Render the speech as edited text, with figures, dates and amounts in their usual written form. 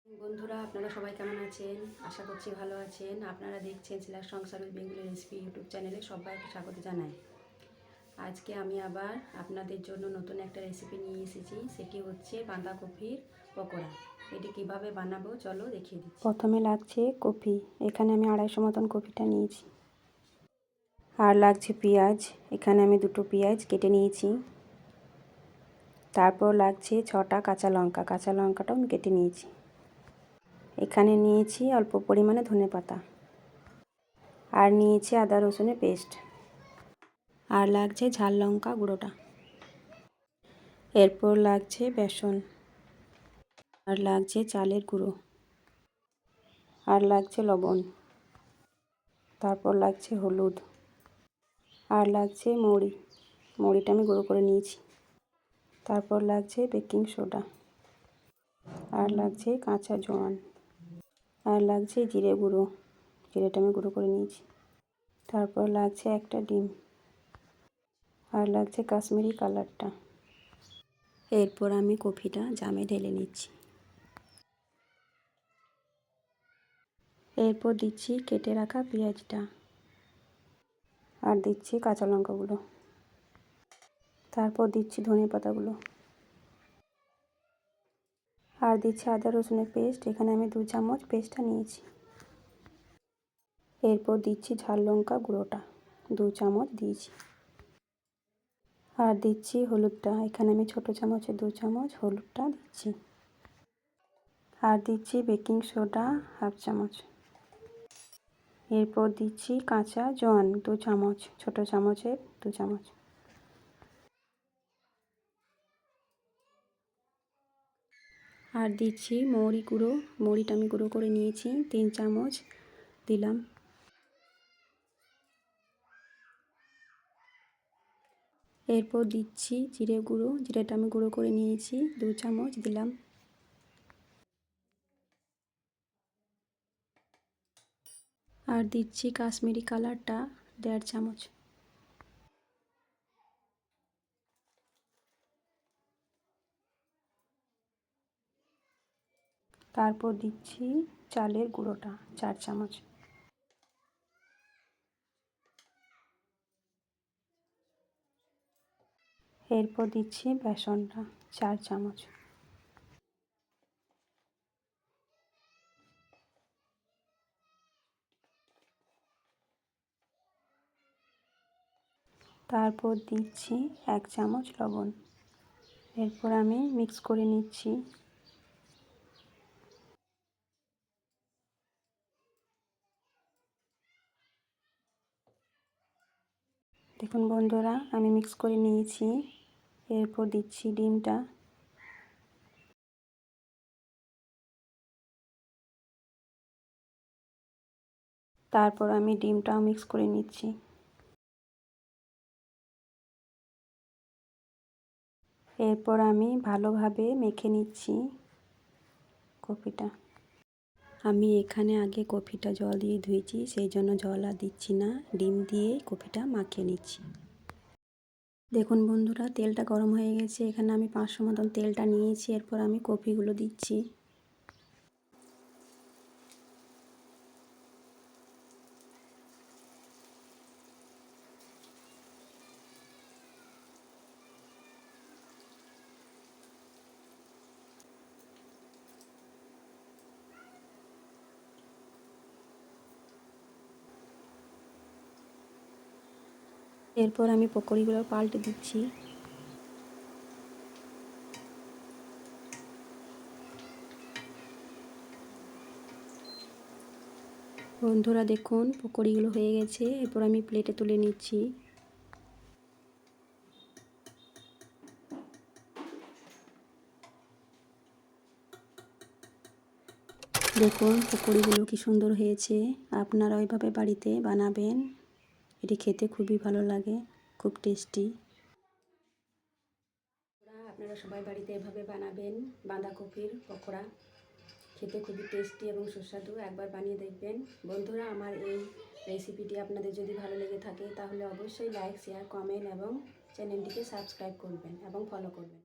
বন্ধুরা, আপনারা সবাই কেমন আছেন? আশা করছি ভালো আছেন। আপনারা দেখছেন সিলার সংসার উইথ বেঙ্গলি রেসিপি ইউটিউব চ্যানেলে সবাইকে স্বাগত জানাই। আজকে আমি আবার আপনাদের জন্য নতুন একটা রেসিপি নিয়ে এসেছি। সেটি হচ্ছে বাঁধাকপির পকোড়া। এটি কিভাবে বানাবো চলো দেখিয়ে দিচ্ছি। প্রথমে লাগছে কপি। এখানে আমি 250 মতন কপিটা নিয়েছি। আর লাগছে পেঁয়াজ। এখানে আমি 2টো পেঁয়াজ কেটে নিয়েছি। তারপর লাগছে 6টা কাঁচা লঙ্কা। কাঁচা লঙ্কাটাও আমি কেটে নিয়েছি। এখানে নিয়েছি অল্প পরিমাণে ধনেপাতা, আর নিয়েছি আদা রসুনের পেস্ট, আর লাগছে ঝাল লঙ্কা গুঁড়োটা। এরপর লাগছে বেসন, আর লাগছে চালের গুঁড়ো, আর লাগছে লবণ, তারপর লাগছে হলুদ, আর লাগছে মৌরিটা আমি গুঁড়ো করে নিয়েছি। তারপর লাগছে বেকিং সোডা, আর লাগছে কাঁচা জোয়ান, আর লাগছে জিরে গুঁড়ো, জিরেটা আমি গুঁড়ো করে নিয়েছি। তারপর লাগছে একটা ডিম, আর লাগছে কাশ্মীরি কালারটা। এরপর আমি কফিটা জামে ঢেলে নিচ্ছি। এরপর দিচ্ছি কেটে রাখা পেঁয়াজটা, আর দিচ্ছি কাঁচা লঙ্কাগুলো, তারপর দিচ্ছি ধনেপাতাগুলো, আর দিচ্ছি আদা রসুনের পেস্ট। এখানে আমি 2 চামচ পেস্টটা নিয়েছি। এরপর দিচ্ছি ঝাল লঙ্কা গুঁড়োটা, 2 চামচ দিয়েছি। আর দিচ্ছি হলুদটা। এখানে আমি ছোটো চামচে 2 চামচ হলুদটা দিচ্ছি। আর দিচ্ছি বেকিং সোডা 1/2 চামচ। এরপর দিচ্ছি কাঁচা জোয়ান 2 চামচ, ছোটো চামচের 2 চামচ। আর দিচ্ছি মৌরি গুঁড়ো। মৌরিটা আমি গুঁড়ো করে নিয়েছি, 3 চামচ দিলাম। এরপর দিচ্ছি জিরে গুঁড়ো। জিরেটা আমি গুঁড়ো করে নিয়েছি, 2 চামচ দিলাম। আর দিচ্ছি কাশ্মীরি কালারটা 1.5 চামচ। তারপর দিচ্ছি চালের গুঁড়োটা 4 চামচ। এরপর দিচ্ছি বেসনটা 4 চামচ। তারপর দিচ্ছি 1 চামচ লবণ। এরপর আমি মিক্স করে নিচ্ছি। দেখুন বন্ধুরা, আমি মিক্স করে নিয়েছি। এরপর দিচ্ছি ডিমটা। তারপর আমি ডিমটাও মিক্স করে নিচ্ছি। এরপর আমি ভালোভাবে মেখে নিচ্ছি কফিটা। আমি এখানে আগে কফিটা জল দিয়ে ধুয়েছি, সেই জন্য জল আর দিচ্ছি না। ডিম দিয়ে কফিটা মাখিয়ে নিচ্ছি। দেখুন বন্ধুরা, তেলটা গরম হয়ে গেছে। এখানে আমি 500 মতন তেলটা নিয়েছি। এরপর আমি কফিগুলো দিচ্ছি। এরপর আমি পকোড়িগুলো পাল্টে দিচ্ছি। বন্ধুরা দেখুন, পকোড়িগুলো হয়ে গেছে। এরপর আমি প্লেটে তুলে নিচ্ছি। দেখুন পকোড়িগুলো কি সুন্দর হয়েছে। আপনারা ওইভাবে বাড়িতে বানাবেন। এটি খেতে খুবই ভালো লাগে, খুব টেস্টি। আপনারা সবাই বাড়িতে এভাবে বানাবেন বাঁধাকপির পকোড়া। খেতে খুবই টেস্টি এবং সুস্বাদু। একবার বানিয়ে দেখবেন। বন্ধুরা, আমার এই রেসিপিটি আপনাদের যদি ভালো লেগে থাকে তাহলে অবশ্যই লাইক, শেয়ার, কমেন্ট এবং চ্যানেলটিকে সাবস্ক্রাইব করবেন এবং ফলো করবেন।